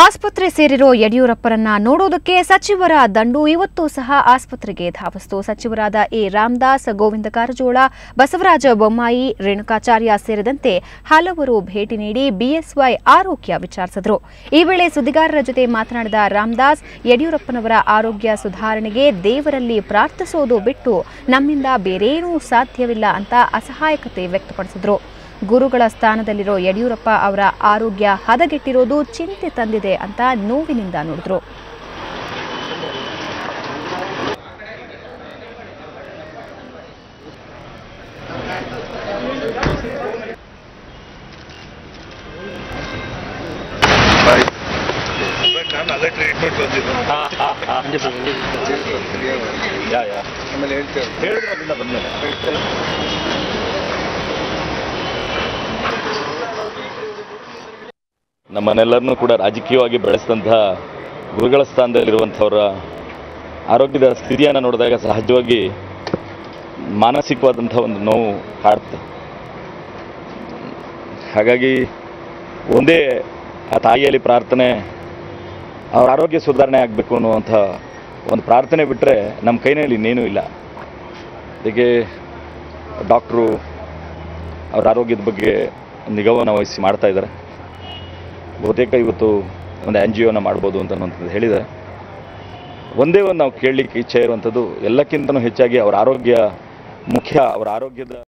ಆಸ್ಪತ್ರೆ ಸೇರಿರೋ ಯಡಿಯೂರಪ್ಪರನ್ನ ನೋಡೋದಕ್ಕೆ ಸಚಿವರ ದಂಡು ಇವತ್ತು ಸಹ ಆಸ್ಪತ್ರೆಗೆ ಧಾವಿಸಿತು. ಸಚಿವರಾದ ರಾಮದಾಸ್, ಗೋವಿಂದ ಕಾರಜೋಳ, ಬಸವರಾಜ ಬೊಮ್ಮಾಯಿ, ರೇಣುಕಾಚಾರ್ಯ ಸೇರಿದಂತೆ ಹಲವರು ಭೇಟಿ ನೀಡಿ ಬಿಎಸ್ವೈ ಆರೋಗ್ಯ ವಿಚಾರಿಸಿದರು. ಈ ವೇಳೆ ಸುದ್ದಿಗಾರರ ಜೊತೆ ಮಾತನಾಡಿದ ರಾಮದಾಸ್, ಯಡಿಯೂರಪ್ಪನವರ ಆರೋಗ್ಯ ಸುಧಾರಣೆಗೆ ದೇವರಲ್ಲಿ ಪ್ರಾರ್ಥಿಸೋದು ಬಿಟ್ಟು ನಮ್ಮಿಂದ ಬೇರೇನೂ ಸಾಧ್ಯವಿಲ್ಲ ಅಂತ ಅಸಹಾಯಕತೆ ವ್ಯಕ್ತಪಡಿಸಿದರು. ಗುರುಗಳ ಸ್ಥಾನದಲ್ಲಿರೋ ಯಡಿಯೂರಪ್ಪ ಅವರ ಆರೋಗ್ಯ ಹದಗೆಟ್ಟಿರೋದು ಚಿಂತೆ ತಂದಿದೆ ಅಂತ ನೋವಿನಿಂದ ನುಡಿದ್ರು. ನಮ್ಮನ್ನೆಲ್ಲರನ್ನೂ ಕೂಡ ರಾಜಕೀಯವಾಗಿ ಬೆಳೆಸಿದಂತಹ ಗುರುಗಳ ಸ್ಥಾನದಲ್ಲಿರುವಂಥವರ ಆರೋಗ್ಯದ ಸ್ಥಿತಿಯನ್ನು ನೋಡಿದಾಗ ಸಹಜವಾಗಿ ಮಾನಸಿಕವಾದಂಥ ಒಂದು ನೋವು ಕಾಡುತ್ತೆ. ಹಾಗಾಗಿ ಒಂದೇ ಆ ತಾಯಿಯಲ್ಲಿ ಪ್ರಾರ್ಥನೆ, ಅವರ ಆರೋಗ್ಯ ಸುಧಾರಣೆ ಆಗಬೇಕು ಅನ್ನುವಂಥ ಒಂದು ಪ್ರಾರ್ಥನೆ ಬಿಟ್ಟರೆ ನಮ್ಮ ಕೈನಲ್ಲಿ ಇನ್ನೇನೂ ಇಲ್ಲ. ಅದಕ್ಕೆ ಡಾಕ್ಟ್ರು ಅವರ ಆರೋಗ್ಯದ ಬಗ್ಗೆ ನಿಗಾವನ್ನು ವಹಿಸಿ ಮಾಡ್ತಾ ಇದ್ದಾರೆ. ಬಹುತೇಕ ಇವತ್ತು ಒಂದು ಆ್ಯಂಜಿಯೋನ ಮಾಡ್ಬೋದು ಅಂತನ್ನುವಂಥದ್ದು ಹೇಳಿದ್ದಾರೆ. ಒಂದೇ ಒಂದು ನಾವು ಕೇಳಲಿಕ್ಕೆ ಇಚ್ಛೆ ಇರುವಂಥದ್ದು, ಎಲ್ಲಕ್ಕಿಂತಲೂ ಹೆಚ್ಚಾಗಿ ಅವರ ಆರೋಗ್ಯ ಮುಖ್ಯ. ಅವರ ಆರೋಗ್ಯದ